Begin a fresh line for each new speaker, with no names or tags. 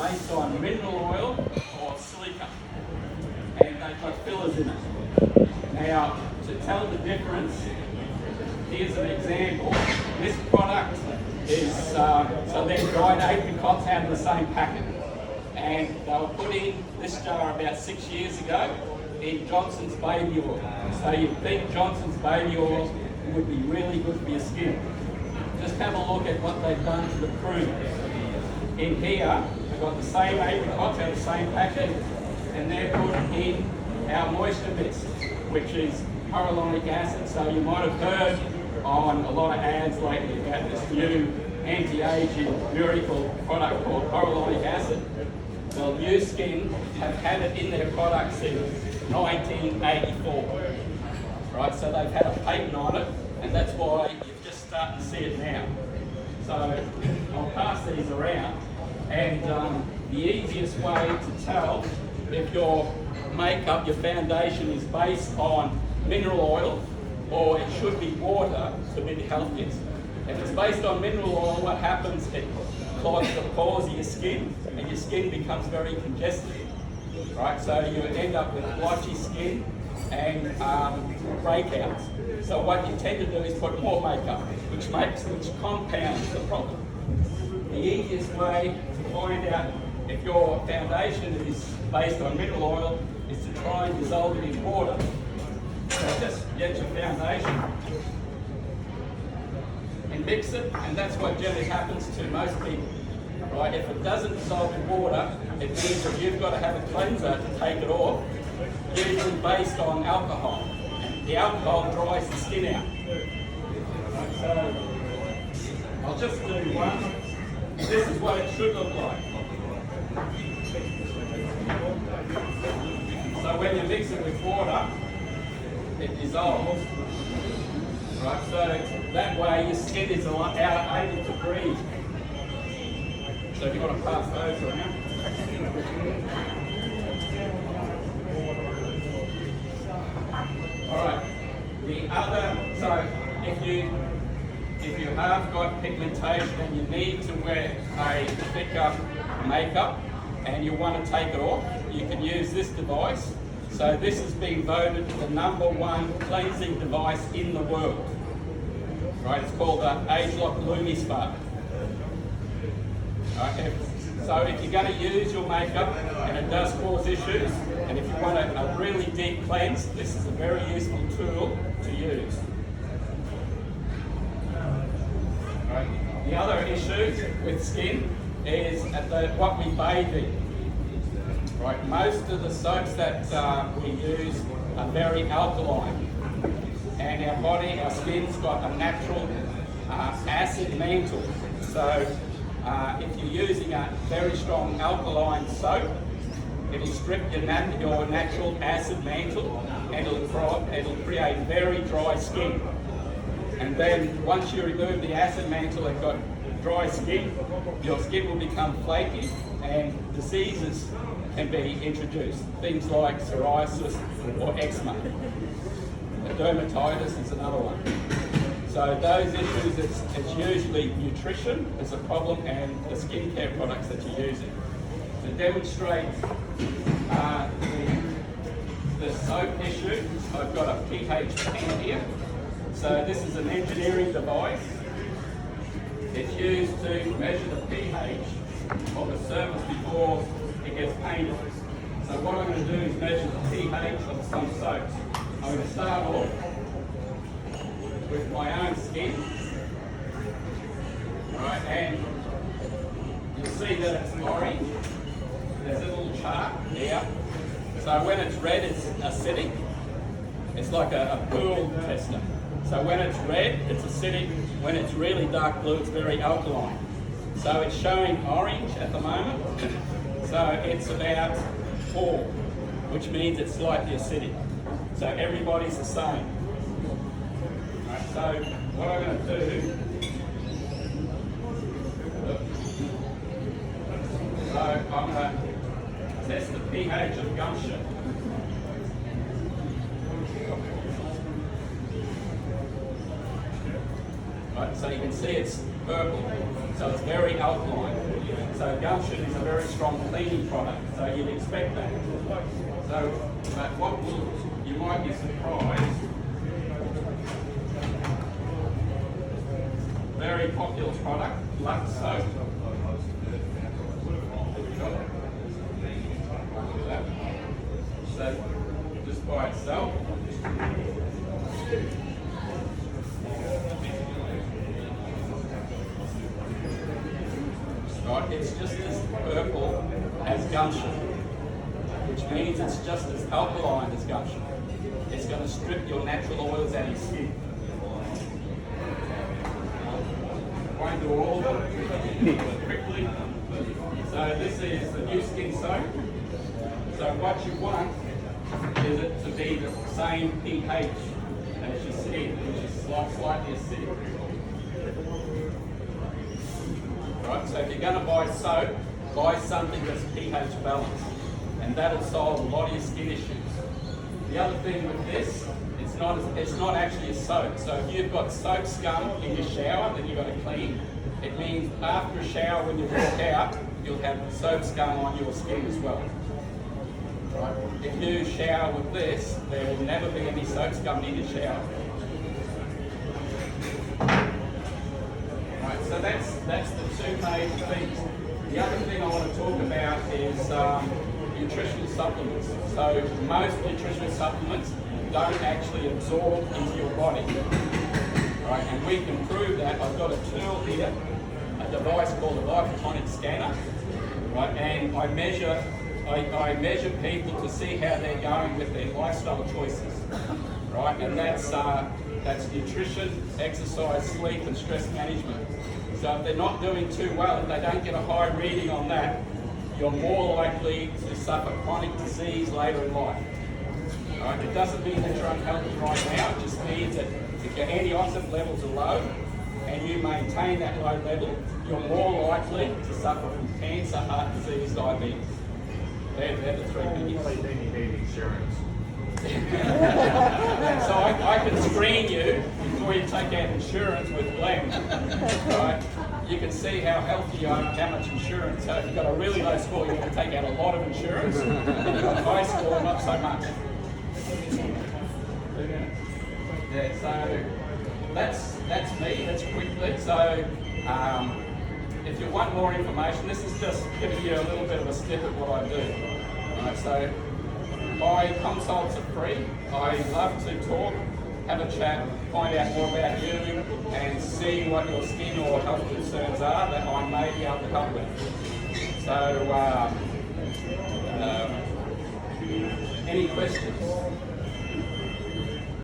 based on mineral oil or silica, and they've got fillers in it. Now, to tell the difference, here's an example. This product is, so they're dried apricots out of the same packet, and they were put in this jar about 6 years ago in Johnson's baby oil. So you'd think Johnson's baby oil would be really good for your skin. Just have a look at what they've done to the prune. In here, we've got the same apricots out of the same packet, and they're put in our moisture mist, which is hyaluronic acid. So you might have heard on a lot of ads lately about this new anti-aging miracle product called hyaluronic acid. Well, New Skin have had it in their product since 1984. Right, so they've had a patent on it, and that's why you're just starting to see it now. So I'll pass these around, and the easiest way to tell if your makeup, your foundation is based on mineral oil, or it should be water to be the healthiest. If it's based on mineral oil, what happens, it clogs the pores of your skin, and your skin becomes very congested. Right, so you end up with blotchy skin and breakouts. So what you tend to do is put more makeup, which compounds the problem. The easiest way to find out if your foundation is based on mineral oil is to try and dissolve it in water. So just get your foundation and mix it, and that's what generally happens to most people. Right? If it doesn't dissolve in water, it means that you've got to have a cleanser to take it off, usually based on alcohol. The alcohol dries the skin out. Right, so I'll just do one. This is what it should look like. So when you mix it with water, it dissolves. Right, so that way your skin is able to breathe. So if you want to pass those around. Alright, the other, so if you have got pigmentation and you need to wear a thicker makeup and you want to take it off, you can use this device. So this has been voted the #1 cleansing device in the world. Right, it's called the ageLOC LumiSpa. Okay. So if you're going to use your makeup and it does cause issues, and if you want a really deep cleanse, this is a very useful tool to use. Right. The other issue with skin is what we bathe in. Right. Most of the soaps that we use are very alkaline, and our body, our skin's got a natural acid mantle. So if you're using a very strong alkaline soap, it'll strip your natural acid mantle, and it'll create very dry skin. And then once you remove the acid mantle and got dry skin, your skin will become flaky and diseases can be introduced. Things like psoriasis or eczema. Dermatitis is another one. So those issues, it's usually nutrition is a problem and the skincare products that you're using. To demonstrate the soap issue, I've got a pH pen here. So this is an engineering device. It's used to measure the pH of the surface before it gets painted. So what I'm going to do is measure the pH of some soaps. I'm going to start off with my own skin. Right, and you'll see that it's orange. There's a little chart here. So when it's red, it's acidic. It's like a pool tester. So when it's red, it's acidic. When it's really dark blue, it's very alkaline. So it's showing orange at the moment. So it's about 4, which means it's slightly acidic. So everybody's the same. Right, so what I'm going to do, so I'm going to test the pH of gumption. Right, right? So you can see it's purple, so it's very alkaline. So gumption is a very strong cleaning product, so you'd expect that. So, but you might be surprised, very popular product, Lux soap. So, just by itself. Right, it's just as purple as gumption, which means it's just as alkaline as gumption. It's going to strip your natural oils out of your skin. Won't do all of it, but quickly. So this is the new skin soap. So what you want is it to be the same pH as your skin, which is slightly acidic. Right, so if you're going to buy soap, buy something that's pH balanced, and that'll solve a lot of your skin issues. The other thing with this, it's not actually a soap. So if you've got soap scum in your shower that you've got to clean, it means after a shower when you walk out, you'll have soap scum on your skin as well. Right? If you shower with this, there will never be any soap scum in your shower. Right, so that's the two major things. The other thing I want to talk about is nutritional supplements. So most nutritional supplements don't actually absorb into your body. Right, and we can prove that. I've got a tool here, a device called a lipotonic scanner. Right, and I measure people to see how they're going with their lifestyle choices. Right, and that's nutrition, exercise, sleep, and stress management. So if they're not doing too well, if they don't get a high reading on that, you're more likely to suffer chronic disease later in life. Right? It doesn't mean that you're unhealthy right now, it just means that if your antioxidant levels are low and you maintain that low level, you're more likely to suffer from cancer, heart disease, diabetes. They're the three biggies.
They need insurance.
So I can screen you before you take out insurance with Glenn. Right? You can see how healthy you are and how much insurance. So if you've got a really low score, you want to take out a lot of insurance. And if you've got a high score, not so much. Yeah, so that's me, that's quickly. So if you want more information, this is just giving you a little bit of a snippet of what I do. Right, so my consults are free. I love to talk, have a chat, find out more about you, and see what your skin or health concerns are that I may be able to help with. So, any questions?